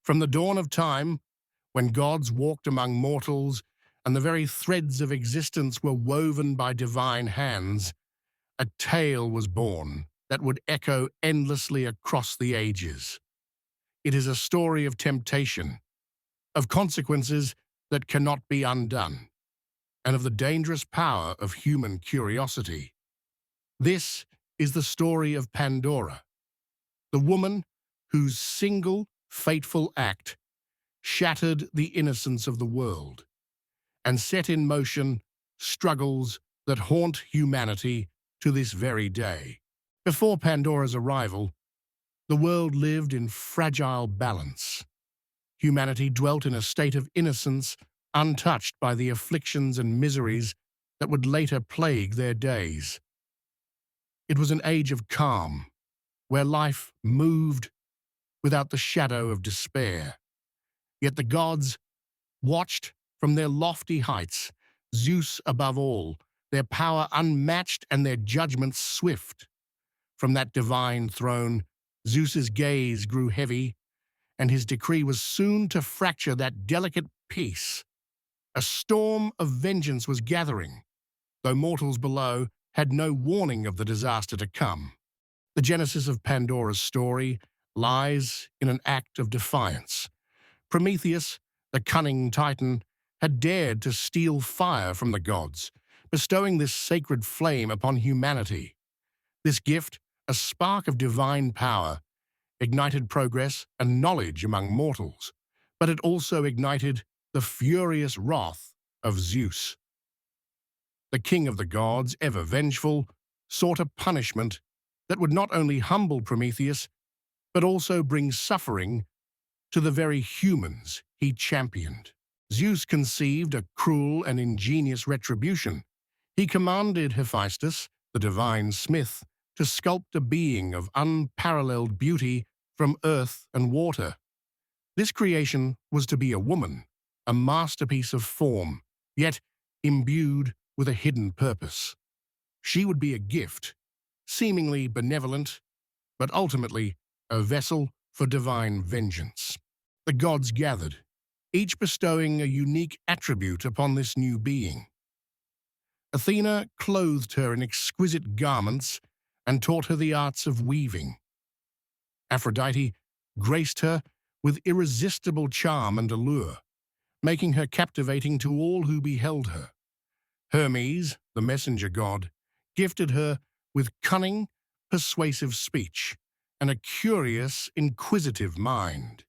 From the dawn of time, when gods walked among mortals and the very threads of existence were woven by divine hands, a tale was born that would echo endlessly across the ages. It is a story of temptation, of consequences that cannot be undone, and of the dangerous power of human curiosity. This is the story of Pandora, the woman whose single fateful act shattered the innocence of the world and set in motion struggles that haunt humanity to this very day. Before Pandora's arrival, the world lived in fragile balance. Humanity dwelt in a state of innocence untouched by the afflictions and miseries that would later plague their days. It was an age of calm, where life moved without the shadow of despair. Yet the gods watched from their lofty heights, Zeus above all, their power unmatched and their judgment swift. From that divine throne, Zeus's gaze grew heavy, and his decree was soon to fracture that delicate peace. A storm of vengeance was gathering, though mortals below had no warning of the disaster to come. The genesis of Pandora's story lies in an act of defiance. Prometheus, the cunning Titan, had dared to steal fire from the gods, bestowing this sacred flame upon humanity. This gift, a spark of divine power, ignited progress and knowledge among mortals, but it also ignited the furious wrath of Zeus. The king of the gods, ever vengeful, sought a punishment that would not only humble Prometheus, but also bring suffering to the very humans he championed. Zeus conceived a cruel and ingenious retribution. He commanded Hephaestus, the divine smith, to sculpt a being of unparalleled beauty from earth and water. This creation was to be a woman, a masterpiece of form, yet imbued with a hidden purpose. She would be a gift, seemingly benevolent, but ultimately a vessel for divine vengeance. The gods gathered, each bestowing a unique attribute upon this new being. Athena clothed her in exquisite garments and taught her the arts of weaving. Aphrodite graced her with irresistible charm and allure, making her captivating to all who beheld her. Hermes, the messenger god, gifted her with cunning, persuasive speech and a curious, inquisitive mind.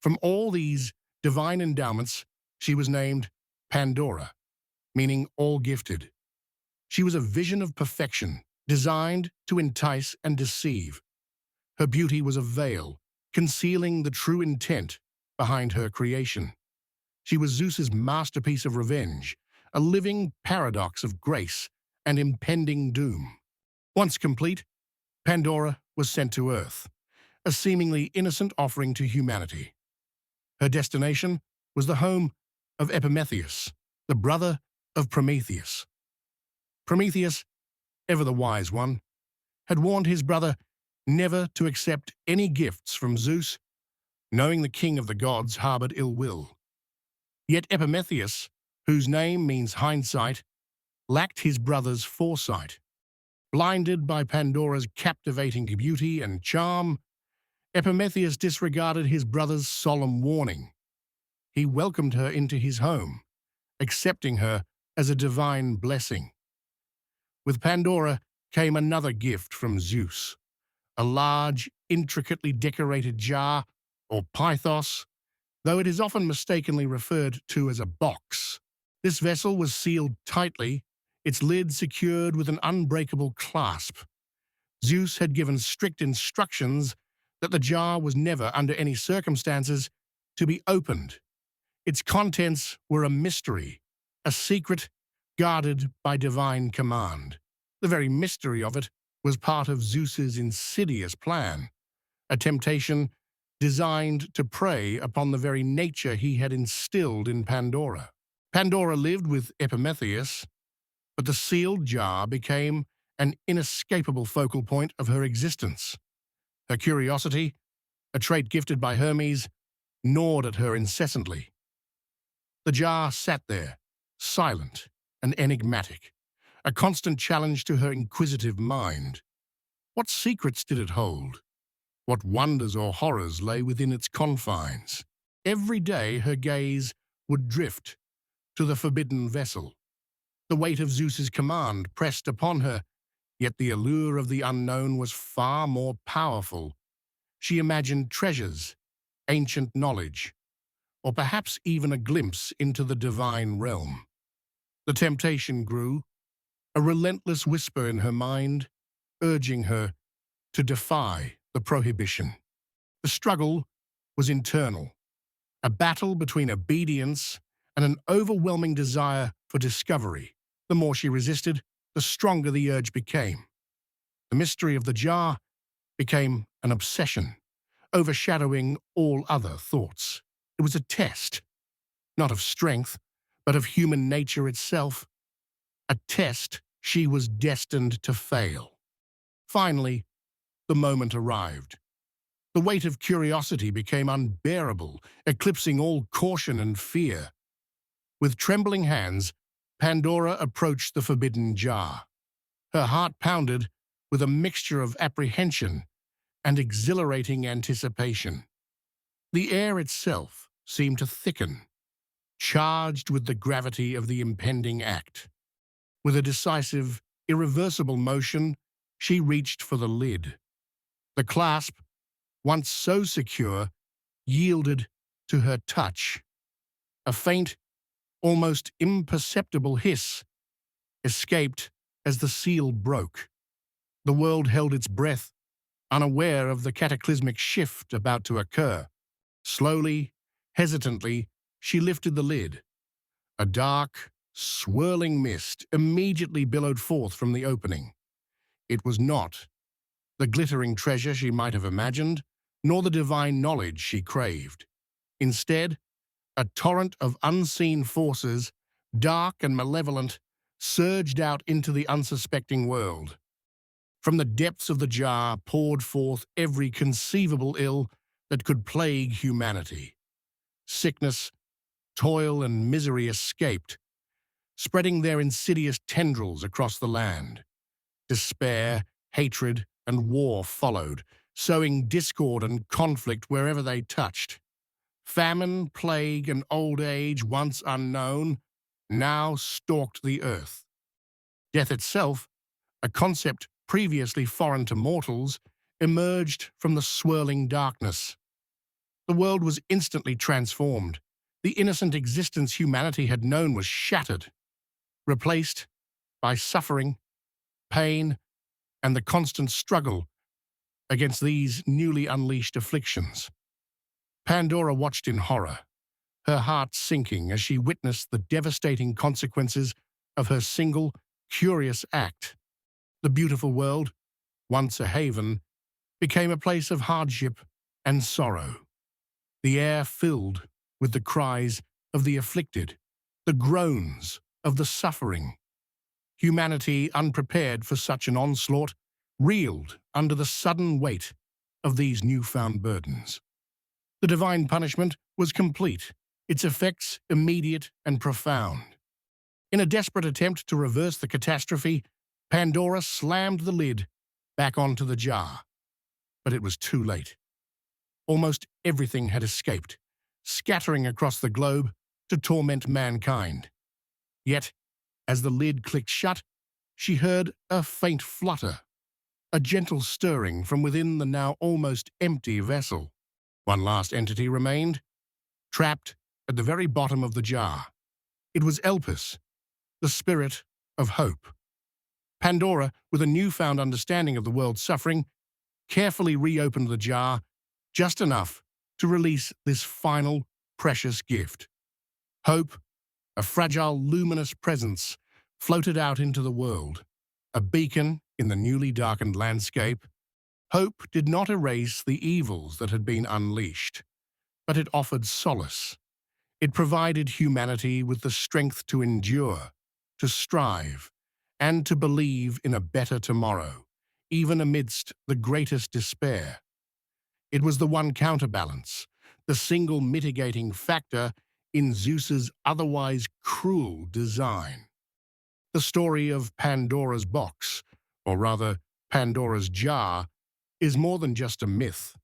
From all these divine endowments, she was named Pandora, meaning all-gifted. She was a vision of perfection, designed to entice and deceive. Her beauty was a veil, concealing the true intent behind her creation. She was Zeus's masterpiece of revenge, a living paradox of grace and impending doom. Once complete, Pandora was sent to Earth, a seemingly innocent offering to humanity. Her destination was the home of Epimetheus, the brother of Prometheus. Prometheus, ever the wise one, had warned his brother never to accept any gifts from Zeus, knowing the king of the gods harbored ill will. Yet Epimetheus, whose name means hindsight, lacked his brother's foresight. Blinded by Pandora's captivating beauty and charm, Epimetheus disregarded his brother's solemn warning. He welcomed her into his home, accepting her as a divine blessing. With Pandora came another gift from Zeus, a large, intricately decorated jar, or pythos, though it is often mistakenly referred to as a box. This vessel was sealed tightly, its lid secured with an unbreakable clasp. Zeus had given strict instructions that the jar was never, under any circumstances, to be opened. Its contents were a mystery, a secret guarded by divine command. The very mystery of it was part of Zeus's insidious plan, a temptation designed to prey upon the very nature he had instilled in Pandora. Pandora lived with Epimetheus, but the sealed jar became an inescapable focal point of her existence. Her curiosity, a trait gifted by Hermes, gnawed at her incessantly. The jar sat there, silent and enigmatic, a constant challenge to her inquisitive mind. What secrets did it hold? What wonders or horrors lay within its confines? Every day her gaze would drift to the forbidden vessel. The weight of Zeus's command pressed upon her, yet the allure of the unknown was far more powerful. She imagined treasures, ancient knowledge, or perhaps even a glimpse into the divine realm. The temptation grew, a relentless whisper in her mind, urging her to defy the prohibition. The struggle was internal, a battle between obedience and an overwhelming desire for discovery. The more she resisted, the stronger the urge became. The mystery of the jar became an obsession, overshadowing all other thoughts. It was a test, not of strength, but of human nature itself, a test she was destined to fail. Finally, the moment arrived. The weight of curiosity became unbearable, eclipsing all caution and fear. With trembling hands, Pandora approached the forbidden jar. Her heart pounded with a mixture of apprehension and exhilarating anticipation. The air itself seemed to thicken, charged with the gravity of the impending act. With a decisive, irreversible motion, she reached for the lid. The clasp, once so secure, yielded to her touch. A faint, almost imperceptible hiss escaped as the seal broke. The world held its breath, unaware of the cataclysmic shift about to occur. Slowly, hesitantly, she lifted the lid. A dark, swirling mist immediately billowed forth from the opening. It was not the glittering treasure she might have imagined, nor the divine knowledge she craved. Instead, a torrent of unseen forces, dark and malevolent, surged out into the unsuspecting world. From the depths of the jar poured forth every conceivable ill that could plague humanity. Sickness, toil, and misery escaped, spreading their insidious tendrils across the land. Despair, hatred, and war followed, sowing discord and conflict wherever they touched. Famine, plague, and old age, once unknown, now stalked the earth. Death itself, a concept previously foreign to mortals, emerged from the swirling darkness. The world was instantly transformed. The innocent existence humanity had known was shattered, replaced by suffering, pain, and the constant struggle against these newly unleashed afflictions. Pandora watched in horror, her heart sinking as she witnessed the devastating consequences of her single, curious act. The beautiful world, once a haven, became a place of hardship and sorrow. The air filled with the cries of the afflicted, the groans of the suffering. Humanity, unprepared for such an onslaught, reeled under the sudden weight of these newfound burdens. The divine punishment was complete, its effects immediate and profound. In a desperate attempt to reverse the catastrophe, Pandora slammed the lid back onto the jar. But it was too late. Almost everything had escaped, scattering across the globe to torment mankind. Yet, as the lid clicked shut, she heard a faint flutter, a gentle stirring from within the now almost empty vessel. One last entity remained, trapped at the very bottom of the jar. It was Elpis, the spirit of hope. Pandora, with a newfound understanding of the world's suffering, carefully reopened the jar, just enough to release this final, precious gift. Hope, a fragile, luminous presence, floated out into the world, a beacon in the newly darkened landscape. Hope did not erase the evils that had been unleashed, but it offered solace. It provided humanity with the strength to endure, to strive, and to believe in a better tomorrow, even amidst the greatest despair. It was the one counterbalance, the single mitigating factor in Zeus's otherwise cruel design. The story of Pandora's box, or rather Pandora's jar, is more than just a myth.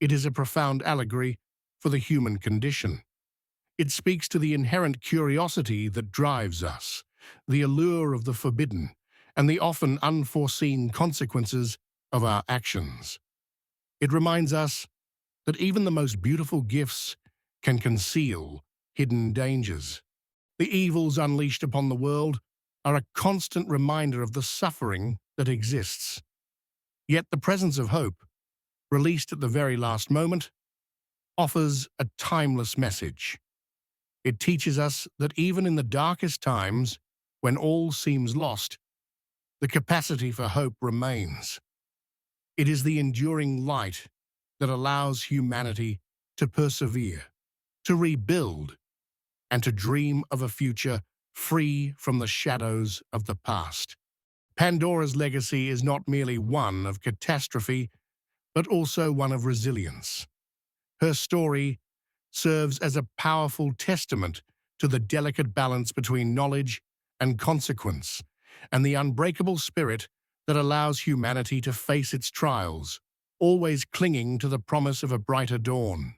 It is a profound allegory for the human condition. It speaks to the inherent curiosity that drives us, the allure of the forbidden, and the often unforeseen consequences of our actions. It reminds us that even the most beautiful gifts can conceal hidden dangers. The evils unleashed upon the world are a constant reminder of the suffering that exists. Yet the presence of hope, released at the very last moment, offers a timeless message. It teaches us that even in the darkest times, when all seems lost, the capacity for hope remains. It is the enduring light that allows humanity to persevere, to rebuild, and to dream of a future free from the shadows of the past. Pandora's legacy is not merely one of catastrophe, but also one of resilience. Her story serves as a powerful testament to the delicate balance between knowledge and consequence, and the unbreakable spirit that allows humanity to face its trials, always clinging to the promise of a brighter dawn.